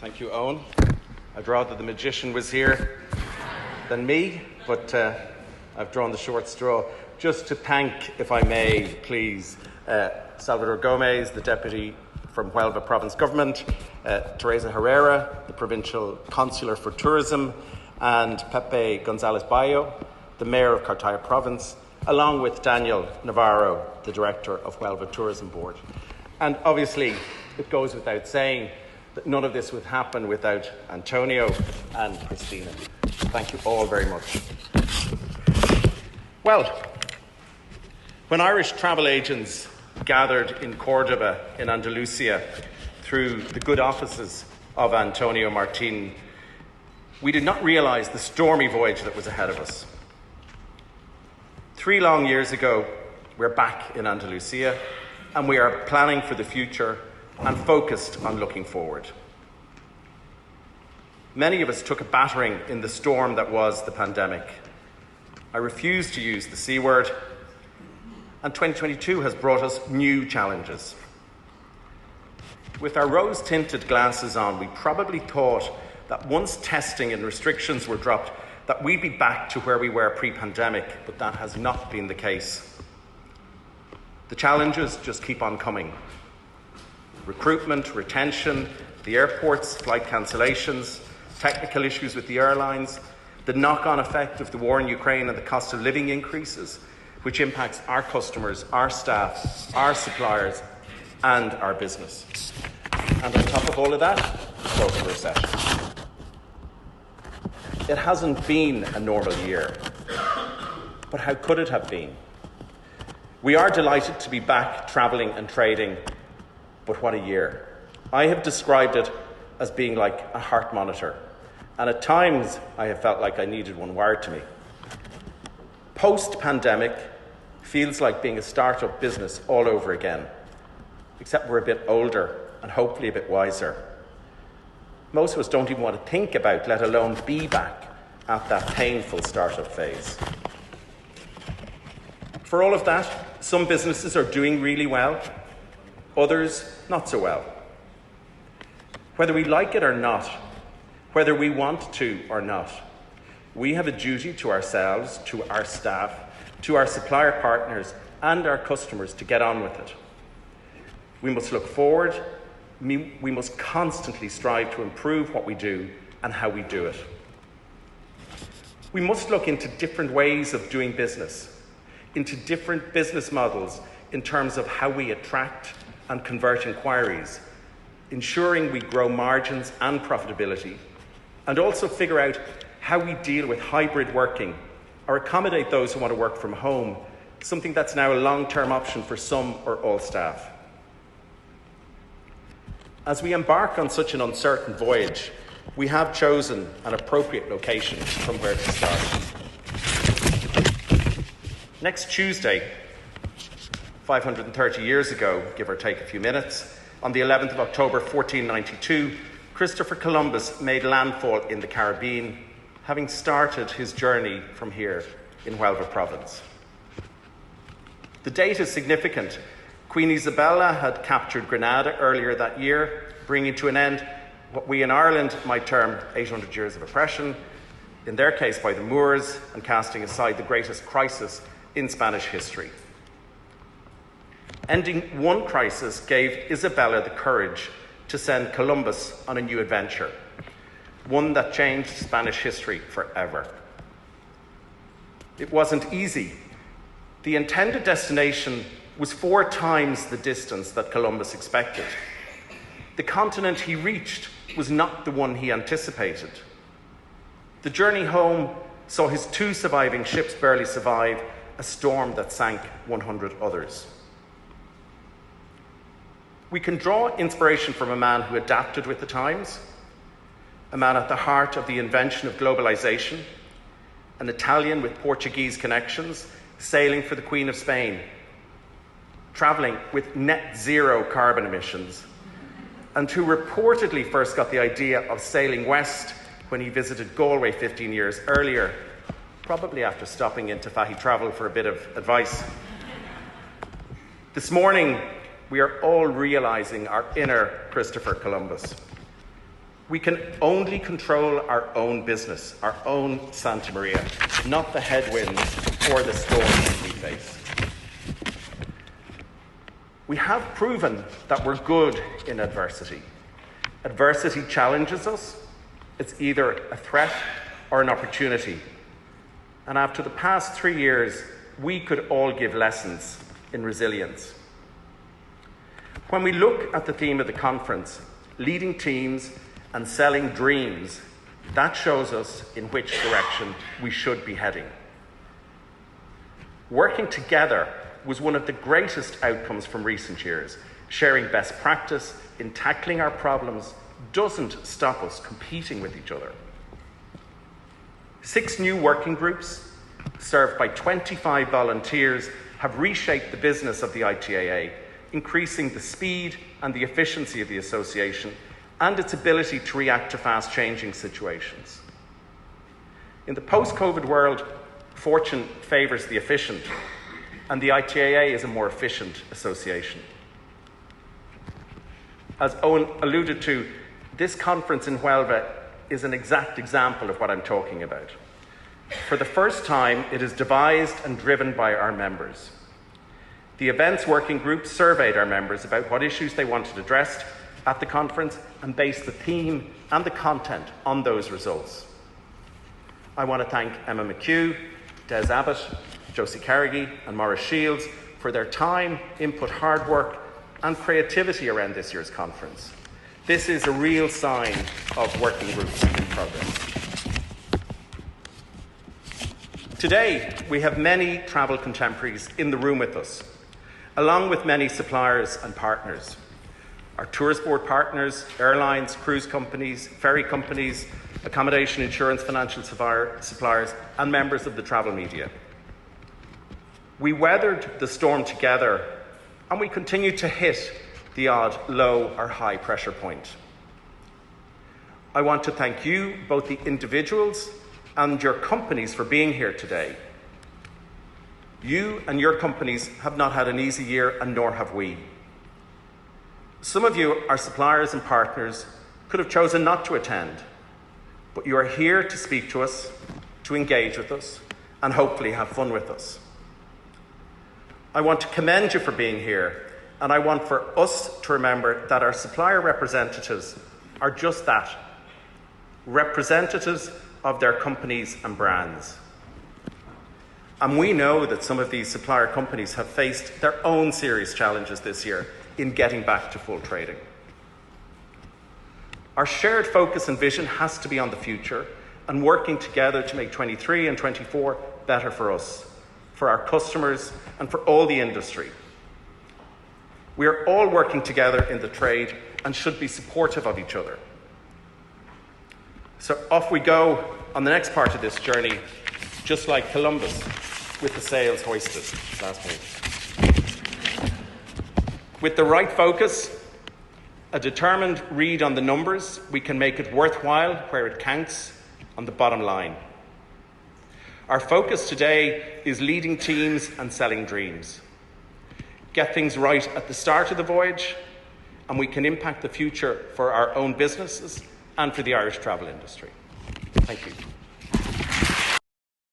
Thank you, Eoghan. I'd rather the magician was here than me, but I've drawn the short straw. Just to thank, if I may, please, Salvador Gomez, the Deputy from Huelva Province Government, Teresa Herrera, the Provincial Consular for Tourism, and Pepe Gonzalez Bayo, the Mayor of Cartaya Province, along with Daniel Navarro, the Director of Huelva Tourism Board. And obviously, it goes without saying that none of this would happen without Antonio and Christina. Thank you all very much. Well, when Irish travel agents gathered in Cordoba in Andalusia through the good offices of Antonio Martin, we did not realise the stormy voyage that was ahead of us. 3 long years ago, we're back in Andalusia, and we are planning for the future and focused on looking forward. Many of us took a battering in the storm that was the pandemic. I refuse to use the C word, and 2022 has brought us new challenges. With our rose-tinted glasses on, we probably thought that once testing and restrictions were dropped, that we'd be back to where we were pre-pandemic, but that has not been the case. The challenges just keep on coming. Recruitment, retention, the airports, flight cancellations, technical issues with the airlines, the knock-on effect of the war in Ukraine and the cost of living increases, which impacts our customers, our staff, our suppliers, and our business. And on top of all of that, global recession. It hasn't been a normal year, but how could it have been? We are delighted to be back travelling and trading, but what a year. I have described it as being like a heart monitor, and at times I have felt like I needed one wired to me. Post-pandemic feels like being a start-up business all over again, except we're a bit older and hopefully a bit wiser. Most of us don't even want to think about, let alone be back at that painful start-up phase. For all of that, some businesses are doing really well, others not so well. Whether we like it or not, whether we want to or not, we have a duty to ourselves, to our staff, to our supplier partners and our customers to get on with it. We must look forward. We must constantly strive to improve what we do and how we do it. We must look into different ways of doing business, into different business models in terms of how we attract and convert inquiries, ensuring we grow margins and profitability, and also figure out how we deal with hybrid working or accommodate those who want to work from home, something that's now a long-term option for some or all staff. As we embark on such an uncertain voyage, we have chosen an appropriate location from where to start. Next Tuesday, 530 years ago, give or take a few minutes, on the 11th of October 1492, Christopher Columbus made landfall in the Caribbean, having started his journey from here in Huelva Province. The date is significant. Queen Isabella had captured Grenada earlier that year, bringing to an end what we in Ireland might term 800 years of oppression, in their case by the Moors, and casting aside the greatest crisis in Spanish history. Ending one crisis gave Isabella the courage to send Columbus on a new adventure, one that changed Spanish history forever. It wasn't easy. The intended destination was 4 times the distance that Columbus expected. The continent he reached was not the one he anticipated. The journey home saw his 2 surviving ships barely survive a storm that sank 100 others. We can draw inspiration from a man who adapted with the times, a man at the heart of the invention of globalization, an Italian with Portuguese connections, sailing for the Queen of Spain, travelling with net zero carbon emissions, and who reportedly first got the idea of sailing west when he visited Galway 15 years earlier, probably after stopping into Fahy Travel for a bit of advice. This morning, we are all realising our inner Christopher Columbus. We can only control our own business, our own Santa Maria, not the headwinds or the storms we face. We have proven that we're good in adversity. Adversity challenges us. It's either a threat or an opportunity. And after the past 3 years, we could all give lessons in resilience. When we look at the theme of the conference, leading teams and selling dreams, that shows us in which direction we should be heading. Working together was one of the greatest outcomes from recent years. Sharing best practice in tackling our problems doesn't stop us competing with each other. 6 new working groups, served by 25 volunteers, have reshaped the business of the ITAA, increasing the speed and the efficiency of the association and its ability to react to fast-changing situations. In the post-COVID world, fortune favours the efficient, and the ITAA is a more efficient association. As Eoghan alluded to, this conference in Huelva is an exact example of what I'm talking about. For the first time, it is devised and driven by our members. The events working group surveyed our members about what issues they wanted addressed at the conference and based the theme and the content on those results. I want to thank Emma McHugh, Des Abbott, Josie Carrigy and Maurice Shields for their time, input, hard work and creativity around this year's conference. This is a real sign of working groups in progress. Today, we have many travel contemporaries in the room with us, along with many suppliers and partners. Our tourist board partners, airlines, cruise companies, ferry companies, accommodation, insurance, financial suppliers, and members of the travel media. We weathered the storm together, and we continue to hit the odd low or high pressure point. I want to thank you, both the individuals and your companies, for being here today. You and your companies have not had an easy year, and nor have we. Some of you, our suppliers and partners, could have chosen not to attend, but you are here to speak to us, to engage with us, and hopefully have fun with us. I want to commend you for being here, and I want for us to remember that our supplier representatives are just that, representatives of their companies and brands. And we know that some of these supplier companies have faced their own serious challenges this year in getting back to full trading. Our shared focus and vision has to be on the future and working together to make 23 and 24 better for us, for our customers, and for all the industry. We are all working together in the trade and should be supportive of each other. So off we go on the next part of this journey, just like Columbus, with the sails hoisted. Last page. With the right focus, a determined read on the numbers, we can make it worthwhile where it counts on the bottom line. Our focus today is leading teams and selling dreams. Get things right at the start of the voyage, and we can impact the future for our own businesses and for the Irish travel industry. Thank you.